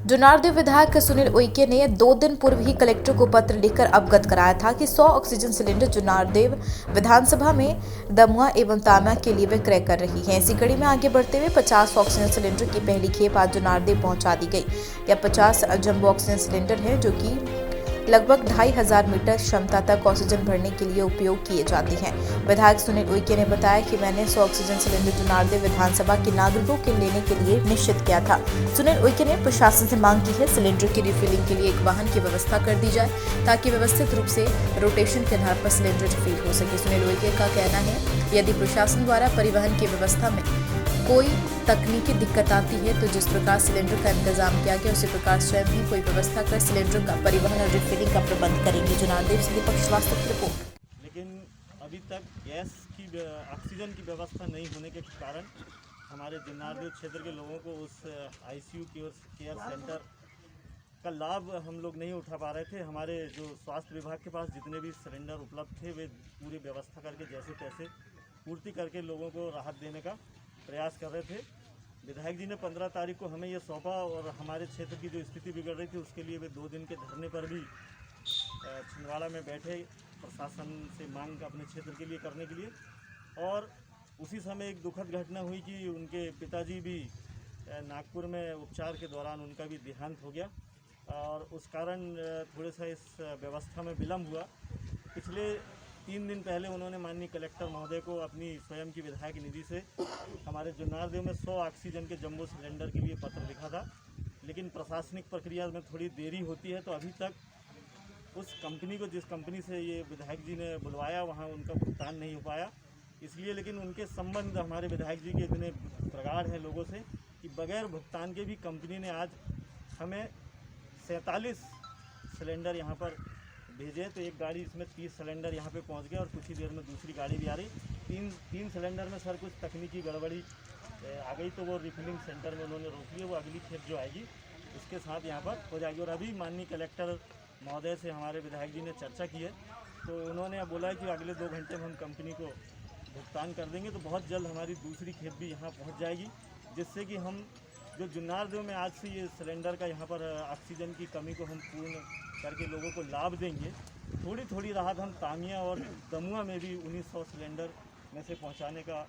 जुन्नारदेव विधायक सुनील उइके ने 2 दिन पूर्व ही कलेक्टर को पत्र लिखकर अवगत कराया था कि 100 ऑक्सीजन सिलेंडर जुन्नारदेव विधानसभा में दमुआ एवं तामिया के लिए विक्रय कर रही है। इसी कड़ी में आगे बढ़ते हुए 50 ऑक्सीजन सिलेंडर की पहली खेप आज जुन्नारदेव पहुंचा दी गई। यह 50 जंबो ऑक्सीजन सिलेंडर है जो कि लगभग 2500 मीटर क्षमता तक ऑक्सीजन भरने के लिए उपयोग किए जाते हैं। विधायक सुनील उइके ने बताया कि मैंने 100 ऑक्सीजन सिलेंडर जुन्नारदेव विधानसभा के नागरिकों के लेने के लिए निश्चित किया था। सुनील उइके ने प्रशासन से मांग की है सिलेंडर की रिफिलिंग के लिए एक वाहन की व्यवस्था कर दी जाए ताकि व्यवस्थित रूप से रोटेशन के आधार पर सिलेंडर रिफिल हो सके। सुनील उइके का कहना है यदि प्रशासन द्वारा परिवहन की व्यवस्था में कोई तकनीकी दिक्कत आती है तो जिस प्रकार सिलेंडर का इंतजाम किया गया उसी प्रकार स्वयं ही कोई व्यवस्था कर सिलेंडर का परिवहन और रिफिलिंग का प्रबंध करेंगे। जुन्नारदेव से दीपक श्रीवास्तव की रिपोर्ट। लेकिन अभी तक गैस की ऑक्सीजन की व्यवस्था नहीं होने के कारण हमारे जुन्नारदेव क्षेत्र के लोगों को उस आईसीयू केयर सेंटर का लाभ हम लोग नहीं उठा पा रहे थे। हमारे जो स्वास्थ्य विभाग के पास जितने भी सिलेंडर उपलब्ध थे वे पूरी व्यवस्था करके जैसे तैसे पूर्ति करके लोगों को राहत देने का प्रयास कर रहे थे। विधायक जी ने 15 तारीख को हमें ये सौंपा और हमारे क्षेत्र की जो स्थिति बिगड़ रही थी उसके लिए वे 2 दिन के धरने पर भी छिंदवाड़ा में बैठे प्रशासन से मांग अपने क्षेत्र के लिए करने के लिए। और उसी समय एक दुखद घटना हुई कि उनके पिताजी भी नागपुर में उपचार के दौरान उनका भी देहांत हो गया और उस कारण थोड़ा सा इस व्यवस्था में विलम्ब हुआ। पिछले 3 दिन पहले उन्होंने माननीय कलेक्टर महोदय को अपनी स्वयं की विधायक निधि से हमारे जुन्नारदेव में 100 ऑक्सीजन के जंबो सिलेंडर के लिए पत्र लिखा था, लेकिन प्रशासनिक प्रक्रिया में थोड़ी देरी होती है तो अभी तक उस कंपनी को जिस कंपनी से ये विधायक जी ने बुलवाया वहाँ उनका भुगतान नहीं हो पाया। इसलिए लेकिन उनके संबंध हमारे विधायक जी के इतने प्रगाढ़ हैं लोगों से कि बगैर भुगतान के भी कंपनी ने आज हमें 47 सिलेंडर यहाँ पर भेजे। तो एक गाड़ी इसमें 30 सिलेंडर यहाँ पे पहुँच गया और कुछ ही देर में दूसरी गाड़ी भी आ रही। तीन सिलेंडर में सर कुछ तकनीकी गड़बड़ी आ गई तो वो रिफिलिंग सेंटर में उन्होंने रोक लिया। वो अगली खेप जो आएगी उसके साथ यहाँ पर हो जाएगी। और अभी माननीय कलेक्टर महोदय से हमारे विधायक जी ने चर्चा की है तो उन्होंने बोला है कि अगले 2 घंटे में हम कंपनी को भुगतान कर देंगे। तो बहुत जल्द हमारी दूसरी खेप भी यहाँ पहुँच जाएगी जिससे कि हम जो जुन्नारदेव में आज से ये सिलेंडर का यहाँ पर ऑक्सीजन की कमी को हम पूर्ण करके लोगों को लाभ देंगे। थोड़ी थोड़ी राहत हम तामिया और दमुआ में भी 1900 सिलेंडर में से पहुँचाने का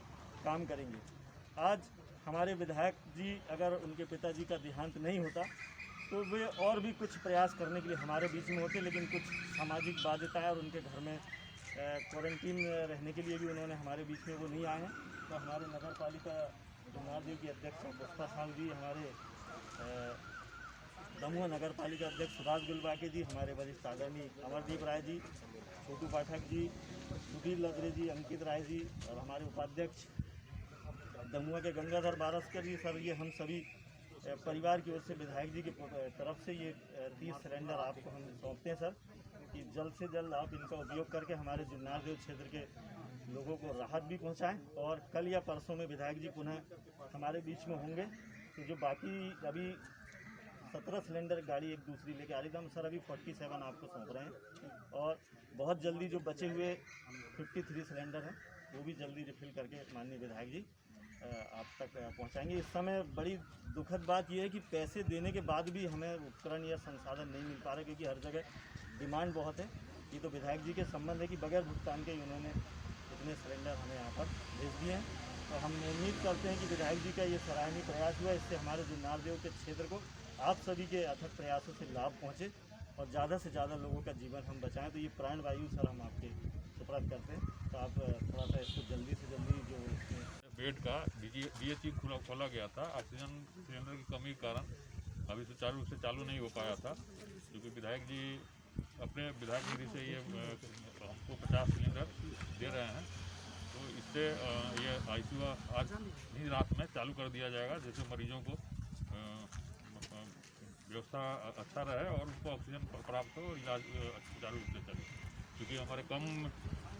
काम करेंगे। आज हमारे विधायक जी अगर उनके पिताजी का देहांत नहीं होता तो वे और भी कुछ प्रयास करने के लिए हमारे बीच में होते, लेकिन कुछ सामाजिक बाध्यताएँ और उनके घर में क्वारंटीन रहने के लिए भी उन्होंने हमारे बीच में वो नहीं आए हैं। तो हमारे नगर पालिका जुन्नारदेव की अध्यक्ष पुष्पा साहू जी, हमारे दमुआ नगर पालिका अध्यक्ष सुभाष गुलबाके जी, हमारे वरिष्ठ आदरणीय अमरदीप राय जी, छोटू पाठक जी, सुधीर लदरे जी, अंकित राय जी और हमारे उपाध्यक्ष दमुआ के गंगाधर बारस्कर जी, सर ये हम सभी परिवार की ओर से विधायक जी की तरफ से ये 30 सिलेंडर आपको हम सौंपते हैं सर कि जल्द से जल्द आप इनका उपयोग करके हमारे जुन्नारदेव क्षेत्र के लोगों को राहत भी पहुंचाएं। और कल या परसों में विधायक जी पुनः हमारे बीच में होंगे तो जो बाकी अभी 17 सिलेंडर गाड़ी एक दूसरी लेके आ रही थी, हम सर अभी 47 आपको सौंप रहे हैं और बहुत जल्दी जो बचे हुए 53 सिलेंडर हैं वो भी जल्दी रिफिल करके माननीय विधायक जी आप तक पहुंचाएंगे। इस समय बड़ी दुखद बात यह है कि पैसे देने के बाद भी हमें उपकरण या संसाधन नहीं मिल पा रहे क्योंकि हर जगह डिमांड बहुत है। ये तो विधायक जी के संबंध है कि बगैर भुगतान के ही उन्होंने इतने सिलेंडर हमें यहाँ पर भेज दिए हैं। तो हम उम्मीद करते हैं कि विधायक जी का ये सराहनीय प्रयास हुआ, इससे हमारे जुन्नारदेव के क्षेत्र को आप सभी के अथक प्रयासों से लाभ पहुँचे और ज़्यादा से ज़्यादा लोगों का जीवन हम बचाएं। तो ये प्राणवायु सर हम आपके सुपुर्द करते हैं। तो आप थोड़ा सा इसको जल्दी से जल्दी जो बेड का BHE खोला गया था ऑक्सीजन सिलेंडर की कमी के कारण अभी सुचारू रूप से चालू नहीं हो पाया था, क्योंकि विधायक जी अपने विधायक निधि से ये हमको 50 सिलेंडर दे रहे हैं। तो इससे ये ICU आज ही रात में चालू कर दिया जाएगा जिससे मरीजों को व्यवस्था अच्छा रहे और उनको ऑक्सीजन प्राप्त हो, इलाज सुचारू रूप से चले। क्योंकि हमारे कम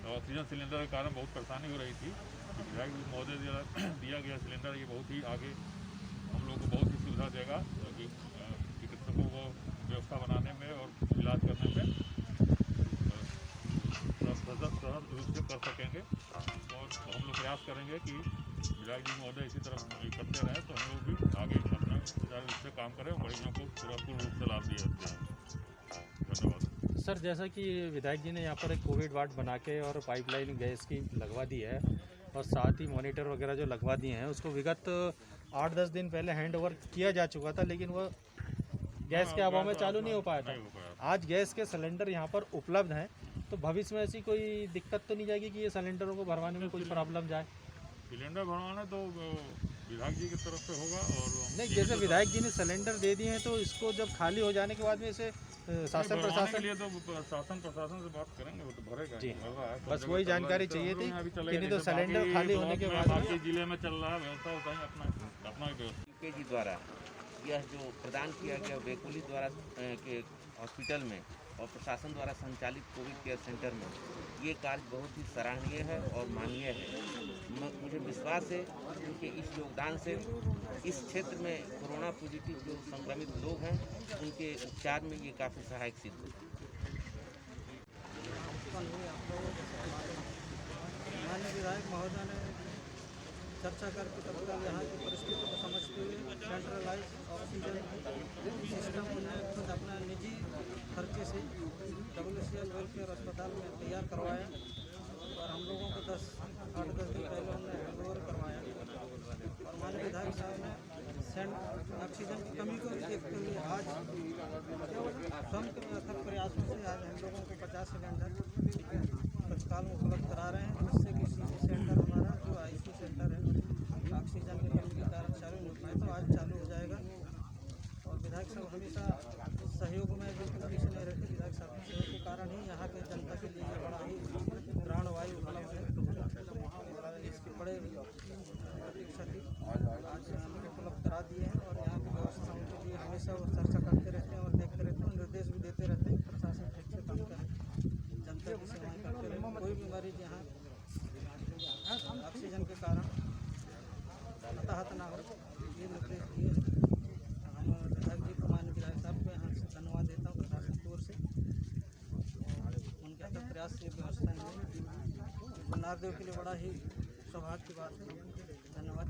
ऑक्सीजन सिलेंडर के कारण बहुत परेशानी हो रही थी। विधायक महोदय दिया गया सिलेंडर ये बहुत ही आगे हम लोग को बहुत ही सुविधा देगा क्योंकि चिकित्सकों को व्यवस्था बनाने में और इलाज करने में सरल रूप से कर सकेंगे। और हम लोग प्रयास करेंगे कि विधायक जी महोदय इसी तरह करते रहे तो हम लोग भी आगे अपना सुचारू रूप से काम करें और मरीजों को पूर्ण रूप से लाभ दिए जाते हैं। धन्यवाद। सर, जैसा कि विधायक जी ने यहाँ पर एक कोविड वार्ड बना के और पाइपलाइन गैस की लगवा दी है और साथ ही मॉनिटर वगैरह जो लगवा दिए हैं उसको विगत 8-10 दिन पहले हैंड ओवर किया जा चुका था, लेकिन वो गैस के अभाव में चालू नहीं हो पाया था। आज गैस के सिलेंडर यहाँ पर उपलब्ध हैं, तो भविष्य में ऐसी कोई दिक्कत तो नहीं जाएगी कि ये सिलेंडरों को भरवाने में कोई प्रॉब्लम जाए? सिलेंडर भरवाना तो विधायक जी की तरफ से होगा और नहीं, जैसे विधायक जी ने सिलेंडर दे दिए हैं तो इसको जब खाली हो जाने के बाद में इसे शासन प्रशासन के लिए तो शासन प्रशासन से बात करेंगे, वो तो भरेगा जी। भर रहा है। बस वही जानकारी चाहिए थी कि नहीं तो सिलेंडर खाली होने के बाद बाकी जिले में चल रहा है व्यवस्था होता है अपना व्यवस्था। के जी द्वारा यह जो प्रदान किया गया वेकुली द्वारा के हॉस्पिटल में और प्रशासन द्वारा संचालित कोविड केयर सेंटर में ये कार्य बहुत ही सराहनीय है और माननीय है। मुझे विश्वास है कि इस योगदान से इस क्षेत्र में कोरोना पॉजिटिव जो संक्रमित लोग हैं उनके उपचार में ये काफ़ी सहायक सिद्ध होगा। माननीय विधायक महोदय ने चर्चा करके तत्काल यहाँ की परिस्थिति को समझते हुए सेंट्रलाइज ऑक्सीजन सिस्टम उन्हें खुद अपना निजी खर्चे से WCL वेलफेयर अस्पताल में तैयार करवाया और हम लोगों को 8-10 दिन पहले उन्होंने हैंडओवर करवाया। और माननीय विधायक साहब ने ऑक्सीजन की कमी को देखते हुए आज स्वयं के अथक प्रयासों से आज हम लोगों को 50 सिलेंडर तत्काल में उपलब्ध करा रहे हैं, जिससे कि CG सेंटर हमारा जो ICU सेंटर है ऑक्सीजन की कमी के कारण चालू नहीं हो पाए तो आज चालू हो जाएगा। और विधायक साहब हमेशा सहयोग में जो पीछे नहीं रहते, विधायक साहब के सहयोग के कारण ही यहाँ के जनता के लिए ये बड़ा ही प्राणवायु उपलब्ध है। इसकी बड़े प्रतीक्षा थी, आज हमें उपलब्ध करा दिए हैं और यहाँ की व्यवस्थाओं के लिए हमेशा वो चर्चा करते रहते हैं और देखते रहते हैं, निर्देश भी देते रहते हैं। प्रशासन ठीक से काम करें, जनता की सेवाएँ करते रहें। कोई भी मरीज यहाँ ऑक्सीजन के कारण हताहत ना हो, ये निर्देश दिए। हम विधायक जी को, माननीय विधायक साहब को यहाँ से धन्यवाद देता हूँ प्रशासन की ओर से। उनके अंदर प्रयास से व्यवस्थाएँ हुई, नारदेव के लिए बड़ा ही सौभाग्य की बात है। धन्यवाद।